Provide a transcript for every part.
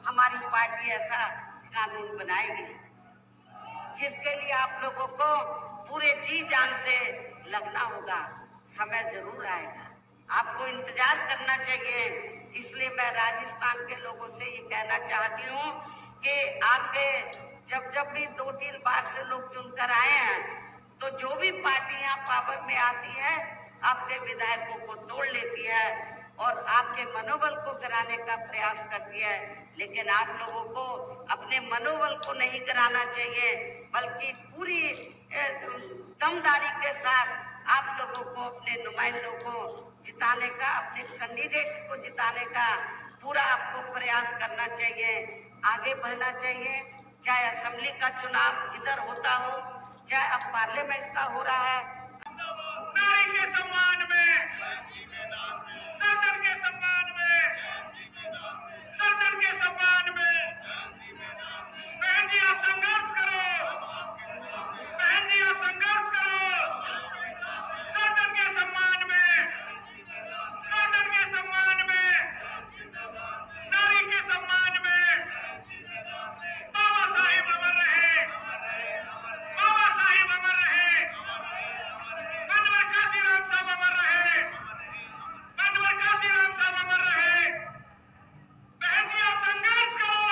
हमारी पार्टी ऐसा कानून बनाएगी जिसके लिए आप लोगों को पूरे जी जान से लगना होगा। समय जरूर आएगा, आपको इंतजार करना चाहिए। इसलिए मैं राजस्थान के लोगों से ये कहना चाहती हूँ कि आपके जब भी 2-3 बार से लोग चुनकर आए हैं, तो जो भी पार्टियां पावर में आती है आपके विधायकों को तोड़ लेती है और आपके मनोबल को गिराने का प्रयास करती है। लेकिन आप लोगों को अपने मनोबल को नहीं गिराना चाहिए, बल्कि पूरी दमदारी के साथ आप लोगों को अपने नुमाइंदों को जिताने का, अपने कैंडिडेट्स को जिताने का पूरा आपको प्रयास करना चाहिए, आगे बढ़ना चाहिए। चाहे असेंबली का चुनाव इधर होता हो, चाहे अब पार्लियामेंट का हो रहा है। नारी के सम्मान में, सर्जन के सम्मान में, सर्जन के सम्मान में, बहन जी आप संघर्ष करो, बहन जी आप संघर्ष करो, सर्जन के सम्मान में, सर्जन के सम्मान में, नारी के सम्मान में, बाबा साहिब अमर रहे, बाबा साहिब अमर रहे, मनवर काशीराम साहब अमर रहे, मनवर काशीराम साहब अमर रहे। बहन जी आप संघर्ष करो,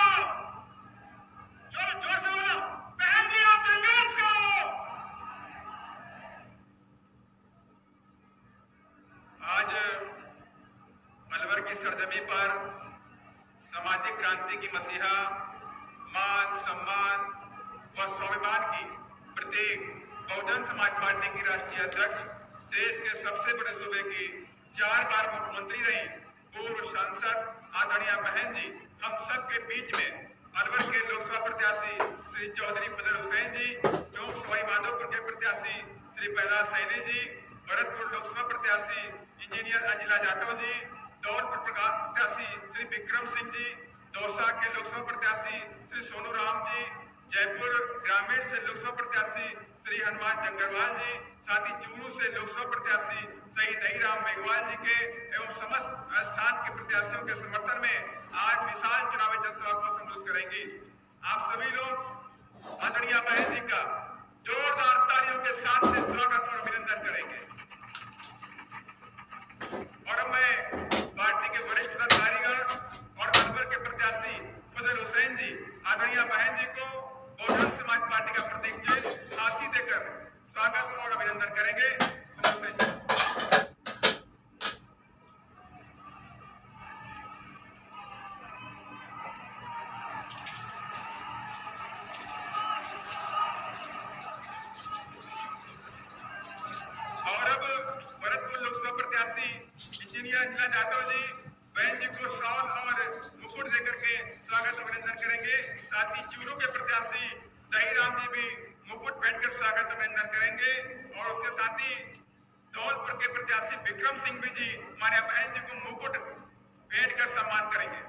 जोर जोर से बोलो, बहन जी आप संघर्ष करो। आज अलवर की सरजमी पर सामाजिक क्रांति की मसीहा, मान सम्मान व स्वाभिमान की प्रतीक बहुजन समाज पार्टी की राष्ट्रीय अध्यक्ष, देश के सबसे बड़े सूबे की 4 बार मुख्यमंत्री रही, पूर्व सांसद आदरणीय बहन जी हम सब के बीच में अलवर के लोकसभा प्रत्याशी श्री चौधरी फजल हुसैन जी, चौक सवाई माधोपुर के प्रत्याशी श्री कैलाश सैनी जी, भरतपुर लोकसभा प्रत्याशी इंजीनियर अंजिला जाटव जी, धौलपुर प्रत्याशी श्री विक्रम सिंह जी, दौसा के लोकसभा प्रत्याशी श्री सोनू राम जी, जयपुर ग्रामीण से लोकसभा प्रत्याशी श्री हनुमान जंगरवाल जी, साथ ही चूरू से लोकसभा प्रत्याशी श्री दहीराम मेघवाल जी के एवं समस्त स्थान के प्रत्याशियों के समर्थन में आज विशाल चुनावी जनसभा को संबोधित करेंगी। आप सभी लोग आदरणीय बहन जी का जोरदार तालियों के साथ स्वागत और अभिनंदन करेंगे। और अब मैं पार्टी के वरिष्ठ पदाधिकारीगण और अलवर के प्रत्याशी फजल हुसैन जी आदरणीय बहन जी को बहुजन समाज पार्टी का प्रतीक चिन्ह हाथी देकर स्वागत और अभिनंदन करेंगे। और अब भरतपुर लोकसभा प्रत्याशी इंजीनियर अंजिला जाटव जी बहन जी को शॉल और मुकुट देकर के स्वागत अभिनंदन करेंगे। साथ ही चूरू के प्रत्याशी दहीराम जी भी मुकुट पहनकर स्वागत अभिनंदन करेंगे। और उसके साथ ही धौलपुर के प्रत्याशी विक्रम सिंह भी जी हमारे बहन जी को मुकुट भेंट कर सम्मान करेंगे।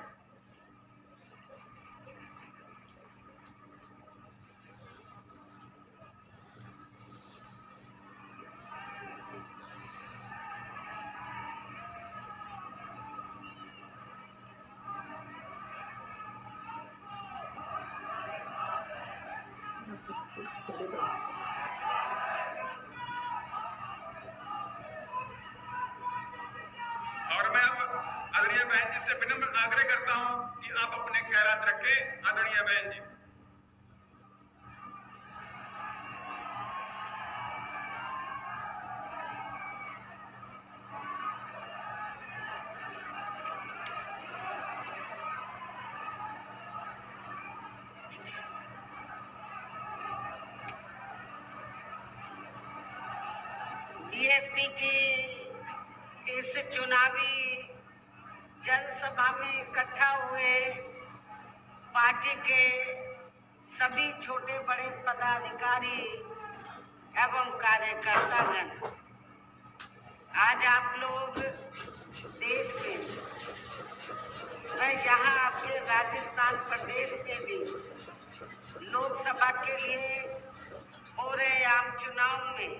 और मैं अब आदरणीय बहन जी से विनम्र आग्रह करता हूं कि आप अपने ख्यालात रखें। आदरणीय बहन जी। बीएसपी की इस चुनावी जनसभा में इकट्ठा हुए पार्टी के सभी छोटे बड़े पदाधिकारी एवं कार्यकर्तागण, आज आप लोग देश में व यहाँ आपके राजस्थान प्रदेश में भी लोकसभा के लिए हो रहे आम चुनाव में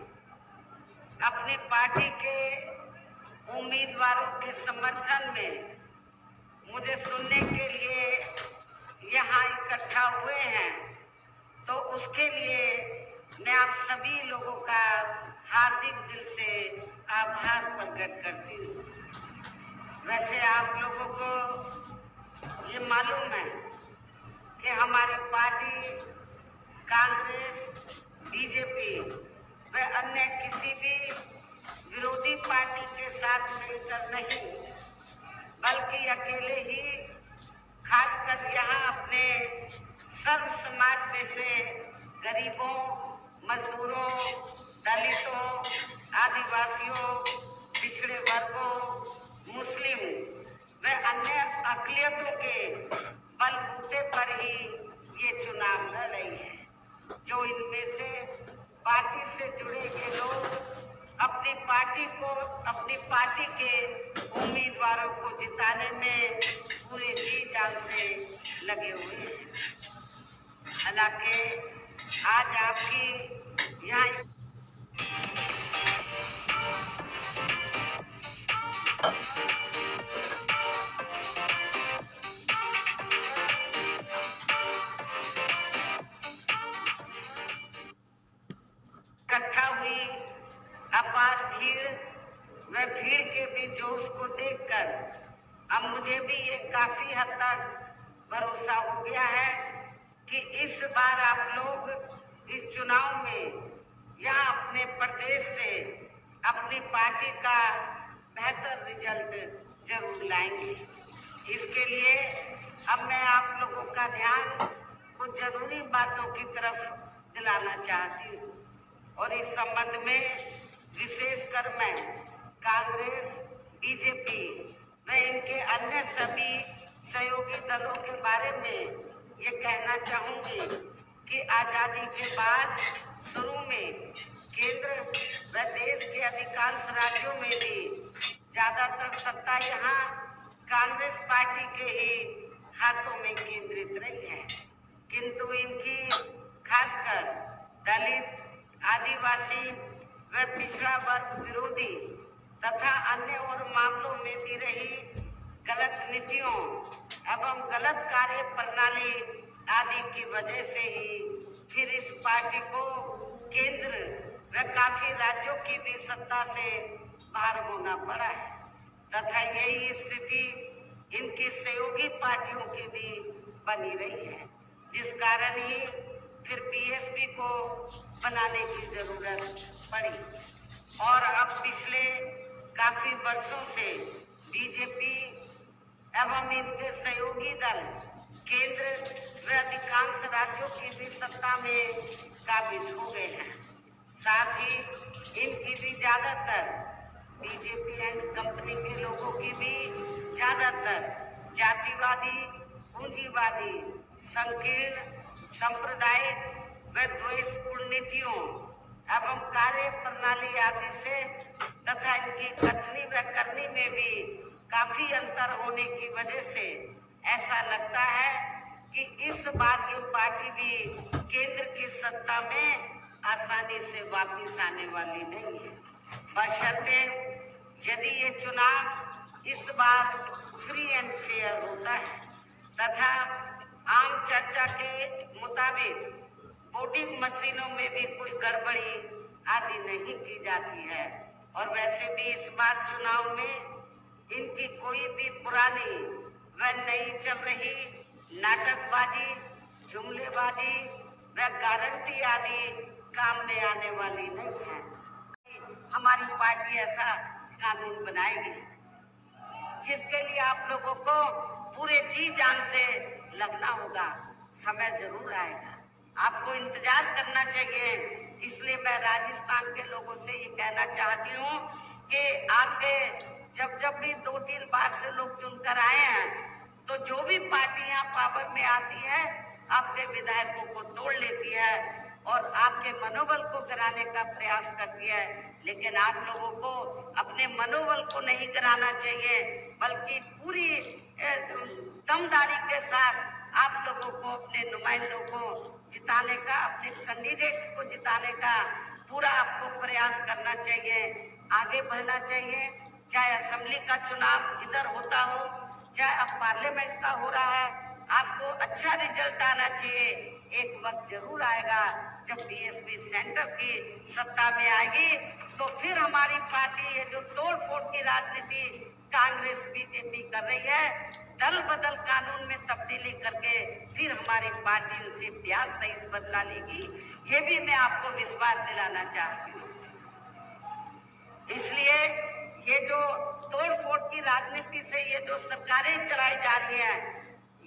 अपनी पार्टी के उम्मीदवारों के समर्थन में मुझे सुनने के लिए उसके लिए मैं आप सभी लोगों का हार्दिक दिल से आभार प्रकट करती हूँ। वैसे आप लोगों को ये मालूम है कि हमारी पार्टी कांग्रेस, बीजेपी व अन्य किसी भी विरोधी पार्टी के साथ मिलकर नहीं, बल्कि अकेले ही खासकर यहाँ अपने सर्व समाज में से गरीबों, मजदूरों, दलितों, आदिवासियों, पिछड़े वर्गों, मुस्लिम व अन्य अक़लियतों के बलबूते पर ही ये चुनाव लड़ रही है। जो इनमें से पार्टी से जुड़े ये लोग अपनी पार्टी के उम्मीदवारों को जिताने में पूरे जी जान से लगे हुए हैं। हालांकि आज आपकी यहाँ इकट्ठा हुई अपार भीड़ व भीड़ के भी जोश को देखकर अब मुझे भी ये काफी हद तक भरोसा हो गया है कि इस बार आप लोग इस चुनाव में यहाँ अपने प्रदेश से अपनी पार्टी का बेहतर रिजल्ट जरूर लाएंगे। इसके लिए अब मैं आप लोगों का ध्यान कुछ जरूरी बातों की तरफ दिलाना चाहती हूँ और इस संबंध में विशेषकर मैं कांग्रेस, बीजेपी व इनके अन्य सभी सहयोगी दलों के बारे में ये कहना चाहूंगी कि आजादी के बाद शुरू में केंद्र व देश के अधिकांश राज्यों में भी ज्यादातर सत्ता यहाँ कांग्रेस पार्टी के ही हाथों में केंद्रित रही है, किंतु इनकी खासकर दलित, आदिवासी व पिछड़ा वर्ग विरोधी तथा अन्य और मामलों में भी रही गलत नीतियों एवं गलत कार्य प्रणाली आदि की वजह से ही फिर इस पार्टी को केंद्र व काफी राज्यों की भी सत्ता से बाहर होना पड़ा है तथा यही स्थिति इनकी सहयोगी पार्टियों की भी बनी रही है, जिस कारण ही फिर बीएसपी को बनाने की जरूरत पड़ी और अब पिछले काफी वर्षों से बीजेपी एवं इनके सहयोगी दल केंद्र व अधिकांश राज्यों की भी सत्ता में काबिज हो गए हैं। साथ ही इनकी भी ज्यादातर बीजेपी एंड कंपनी के लोगों की भी ज्यादातर जातिवादी, पूंजीवादी, संकीर्ण, सांप्रदायिक व द्वेषपूर्ण नीतियों एवं कार्य प्रणाली आदि से तथा इनकी कथनी व करनी में भी काफी अंतर होने की वजह से ऐसा लगता है कि इस बार ये पार्टी भी केंद्र की सत्ता में आसानी से वापस आने वाली नहीं है, बशर्ते यदि ये चुनाव इस बार फ्री एंड फेयर होता है तथा आम चर्चा के मुताबिक वोटिंग मशीनों में भी कोई गड़बड़ी आदि नहीं की जाती है और वैसे भी इस बार चुनाव में इनकी कोई भी पुरानी व नई चल रही नाटकबाजी, जुमलेबाजी व गारंटी आदि काम में आने वाली नहीं है। हमारी पार्टी ऐसा कानून बनाएगी जिसके लिए आप लोगों को पूरे जी जान से लगना होगा। समय जरूर आएगा, आपको इंतजार करना चाहिए। इसलिए मैं राजस्थान के लोगों से ये कहना चाहती हूँ कि आपके जब भी 2-3 बार से लोग चुनकर आए हैं तो जो भी पार्टी यहाँ पावर में आती है आपके विधायकों को तोड़ लेती है और आपके मनोबल को गिराने का प्रयास करती है, लेकिन आप लोगों को अपने मनोबल को नहीं गिराना चाहिए बल्कि पूरी दमदारी के साथ आप लोगों को अपने नुमाइंदों को जिताने का, अपने कैंडिडेट्स को जिताने का पूरा आपको प्रयास करना चाहिए, आगे बढ़ना चाहिए। चाहे असेंबली का चुनाव इधर होता हो, चाहे अब पार्लियामेंट का हो रहा है, आपको अच्छा रिजल्ट आना चाहिए। एक वक्त जरूर आएगा जब बीएसपी सेंटर की सत्ता में आएगी, तो फिर हमारी पार्टी ये जो तोड़ फोड़ की राजनीति कांग्रेस बीजेपी कर रही है, दल बदल कानून में तब्दीली करके फिर हमारी पार्टी उनसे ब्याज सहित बदला लेगी, ये भी मैं आपको विश्वास दिलाना चाहती हूँ। इसलिए ये जो तोड़ फोड़ की राजनीति से ये जो सरकारें चलाई जा रही हैं,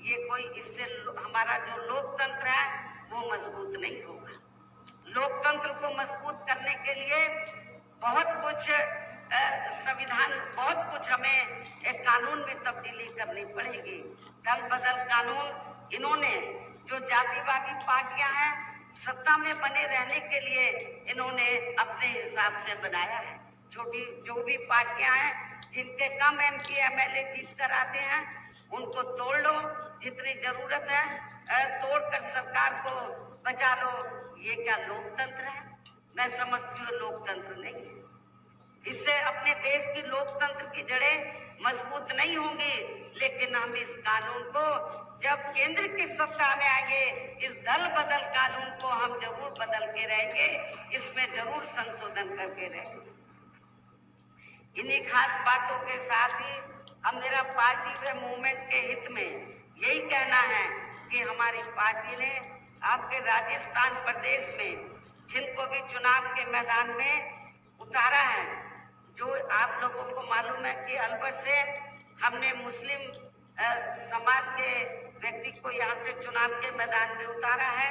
ये कोई इससे हमारा जो लोकतंत्र है वो मजबूत नहीं होगा। लोकतंत्र को मजबूत करने के लिए बहुत कुछ संविधान, बहुत कुछ हमें एक कानून में तब्दीली करनी पड़ेगी। दल बदल कानून इन्होंने जो जातिवादी पार्टियां हैं सत्ता में बने रहने के लिए इन्होंने अपने हिसाब से बनाया है। छोटी जो भी पार्टियां हैं जिनके कम एमपी एमएलए जीत कर आते हैं उनको तोड़ लो, जितनी जरूरत है तोड़कर सरकार को बचा लो। ये क्या लोकतंत्र है? मैं समझती हूँ लोकतंत्र नहीं है। इससे अपने देश की लोकतंत्र की जड़ें मजबूत नहीं होंगी। लेकिन हम इस कानून को जब केंद्र की सत्ता में आएंगे, इस दल बदल कानून को हम जरूर बदल के रहेंगे, इसमें जरूर संशोधन करके रहेंगे। इन्हीं खास बातों के साथ ही अब मेरा पार्टी व मूवमेंट के हित में यही कहना है कि हमारी पार्टी ने आपके राजस्थान प्रदेश में जिनको भी चुनाव के मैदान में उतारा है, जो आप लोगों को मालूम है कि अलवर से हमने मुस्लिम समाज के व्यक्ति को यहाँ से चुनाव के मैदान में उतारा है।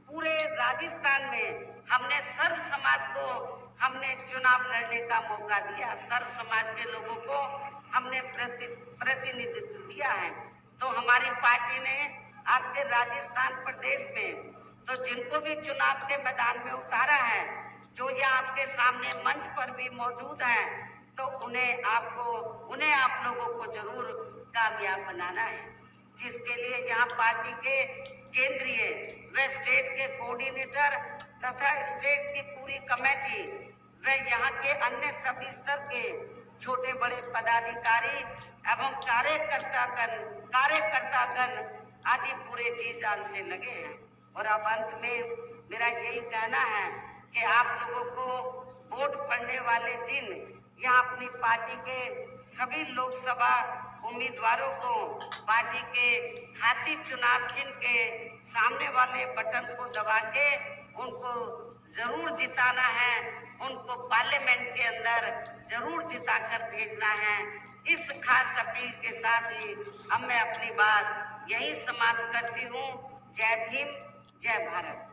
पूरे राजस्थान में हमने सर्व समाज को हमने चुनाव लड़ने का मौका दिया, सर्व समाज के लोगों को हमने प्रतिनिधित्व दिया है। तो हमारी पार्टी ने आपके राजस्थान प्रदेश में तो जिनको भी चुनाव के मैदान में उतारा है, जो ये आपके सामने मंच पर भी मौजूद हैं, तो उन्हें आप लोगों को जरूर कामयाब बनाना है। जिसके लिए यहाँ पार्टी के केंद्रीय व स्टेट के कोऑर्डिनेटर तथा स्टेट की पूरी कमेटी व यहाँ के अन्य सभी स्तर के छोटे बड़े पदाधिकारी एवं कार्यकर्तागण आदि पूरे जी जान से लगे हैं। और अब अंत में मेरा यही कहना है कि आप लोगों को वोट पड़ने वाले दिन यहाँ अपनी पार्टी के सभी लोकसभा उम्मीदवारों को पार्टी के हाथी चुनाव चिन्ह के सामने वाले बटन को दबा के उनको जरूर जिताना है, उनको पार्लियामेंट के अंदर जरूर जिताकर भेजना है। इस खास अपील के साथ ही अब मैं अपनी बात यही समाप्त करती हूँ। जय भीम, जय भारत।